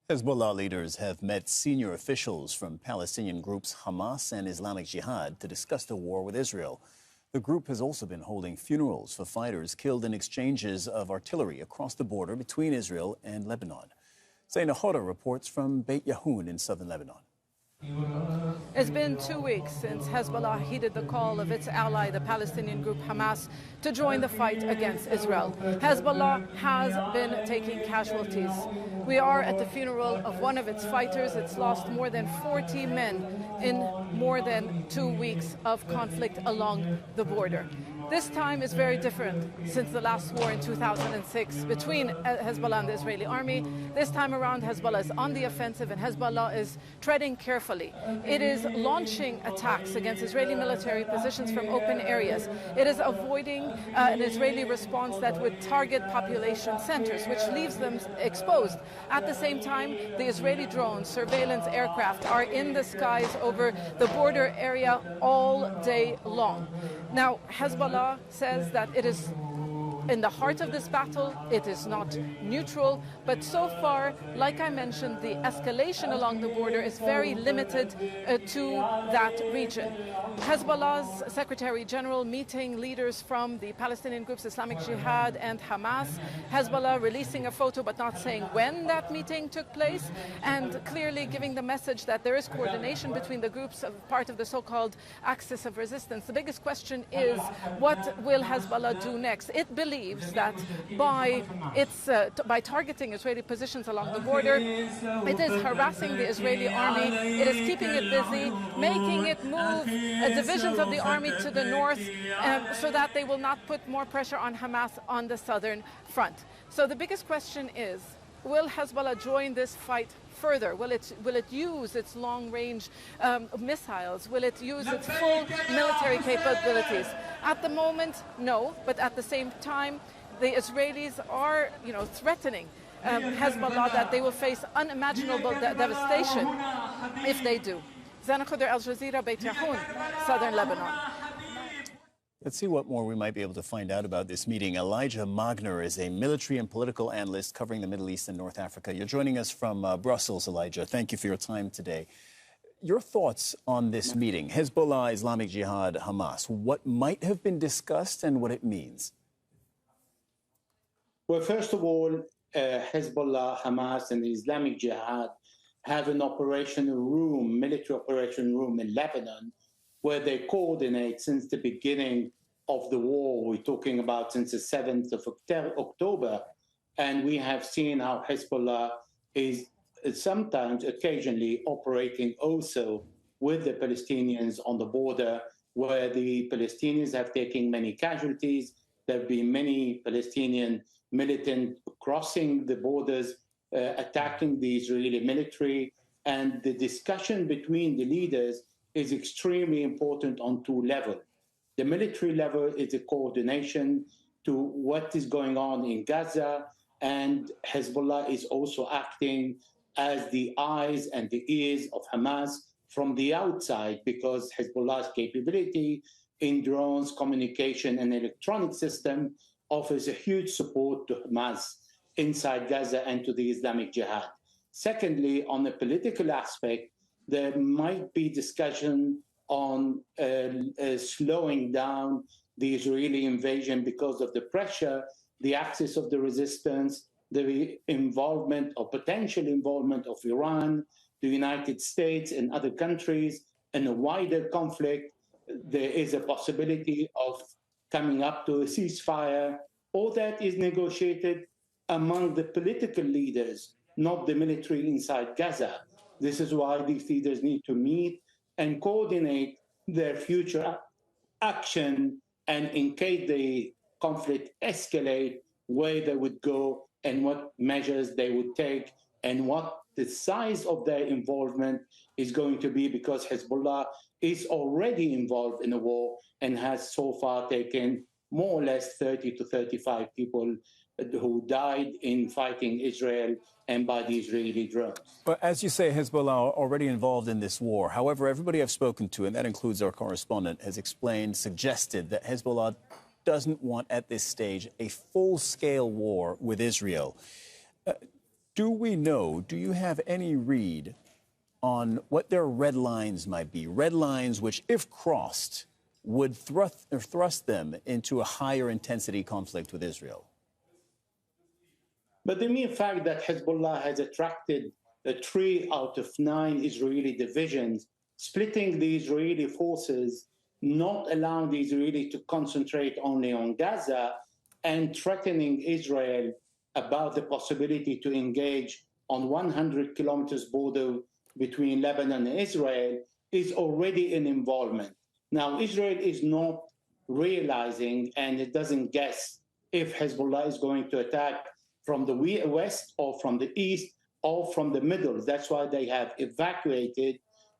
Hezbollah leaders have met senior officials from Palestinian groups Hamas and Islamic Jihad to discuss the war with Israel. The group has also been holding funerals for fighters killed in exchanges of artillery across the border between Israel and Lebanon. Zeina Khodr reports from Beit Yahoun in southern Lebanon. It's been 2 weeks since Hezbollah heeded the call of its ally, the Palestinian group Hamas, to join the fight against Israel. Hezbollah has been taking casualties. We are at the funeral of one of its fighters. It's lost more than 40 men in more than 2 weeks of conflict along the border. This time is very different since the last war in 2006 between Hezbollah and the Israeli army. This time around, Hezbollah is on the offensive and Hezbollah is treading carefully. It is launching attacks against Israeli military positions from open areas. It is avoiding an Israeli response that would target population centers, which leaves them exposed. At the same time, the Israeli drones, surveillance aircraft are in the skies over the border area all day long. Now, Hezbollah says that it is in the heart of this battle. It is not neutral, but so far, like I mentioned, the escalation along the border is very limited to that region. Hezbollah's Secretary General meeting leaders from the Palestinian groups Islamic Jihad and Hamas. Hezbollah releasing a photo but not saying when that meeting took place, and clearly giving the message that there is coordination between the groups of part of the so-called axis of resistance. The biggest question is, what will Hezbollah do next? It believes that by targeting Israeli positions along the border, it is harassing the Israeli army, it is keeping it busy, making it move divisions of the army to the north so that they will not put more pressure on Hamas on the southern front. So the biggest question is, will Hezbollah join this fight further? Will it use its long-range missiles? Will it use its full military capabilities? At the moment, no. But at the same time, the Israelis are, threatening Hezbollah that they will face unimaginable devastation if they do. Zeina, Al Jazeera, Beit Yahoun, southern Lebanon. Let's see what more we might be able to find out about this meeting. Elijah Magner is a military and political analyst covering the Middle East and North Africa. You're joining us from Brussels, Elijah. Thank you for your time today. Your thoughts on this meeting, Hezbollah, Islamic Jihad, Hamas, what might have been discussed and what it means? Well, first of all, Hezbollah, Hamas, and the Islamic Jihad have an operational room, military operation room in Lebanon, where they coordinate since the beginning of the war. We're talking about since the 7th of October. And we have seen how Hezbollah is sometimes, occasionally, operating also with the Palestinians on the border, where the Palestinians have taken many casualties. There have been many Palestinian militants crossing the borders, attacking the Israeli military. And the discussion between the leaders is extremely important on two levels. The military level is a coordination to what is going on in Gaza, and Hezbollah is also acting as the eyes and the ears of Hamas from the outside, because Hezbollah's capability in drones, communication, and electronic system offers a huge support to Hamas inside Gaza and to the Islamic Jihad. Secondly, on the political aspect, there might be discussion on slowing down the Israeli invasion because of the pressure, the axis of the resistance, the involvement or potential involvement of Iran, the United States, and other countries in a wider conflict. There is a possibility of coming up to a ceasefire. All that is negotiated among the political leaders, not the military inside Gaza. This is why these leaders need to meet and coordinate their future action, and in case the conflict escalate, where they would go and what measures they would take and what the size of their involvement is going to be, because Hezbollah is already involved in a war and has so far taken more or less 30 to 35 people who died in fighting Israel and by the Israeli drones. But as you say, Hezbollah are already involved in this war. However, everybody I've spoken to, and that includes our correspondent, has suggested that Hezbollah doesn't want at this stage a full-scale war with Israel. do you have any read on what their red lines might be? Red lines which, if crossed, would thrust them into a higher intensity conflict with Israel? But the mere fact that Hezbollah has attracted 3 out of 9 Israeli divisions, splitting the Israeli forces, not allowing the Israelis to concentrate only on Gaza, and threatening Israel about the possibility to engage on 100 kilometers border between Lebanon and Israel, is already an involvement. Now, Israel is not realizing, and it doesn't guess, if Hezbollah is going to attack from the west or from the east or from the middle. That's why they have evacuated,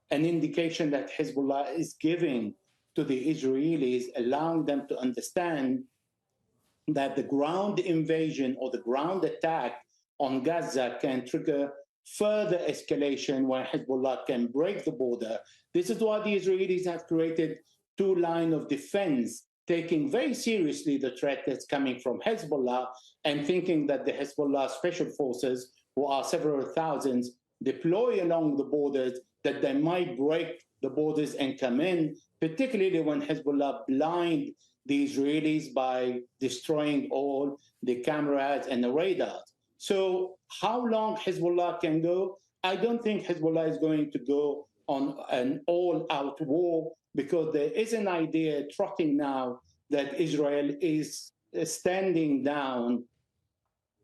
an indication that Hezbollah is giving to the Israelis, allowing them to understand that the ground invasion or the ground attack on Gaza can trigger further escalation where Hezbollah can break the border. This is why the Israelis have created 2 lines of defense, taking very seriously the threat that's coming from Hezbollah and thinking that the Hezbollah special forces, who are several thousands, deploy along the borders, that they might break the borders and come in, particularly when Hezbollah blind the Israelis by destroying all the cameras and the radars. So how long Hezbollah can go? I don't think Hezbollah is going to go on an all-out war, because there is an idea trotting now that Israel is standing down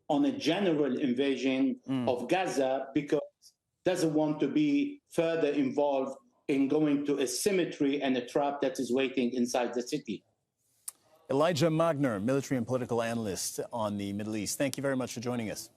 on a general invasion of Gaza, because it doesn't want to be further involved in going to a cemetery and a trap that is waiting inside the city. Elijah Magner, military and political analyst on the Middle East. Thank you very much for joining us.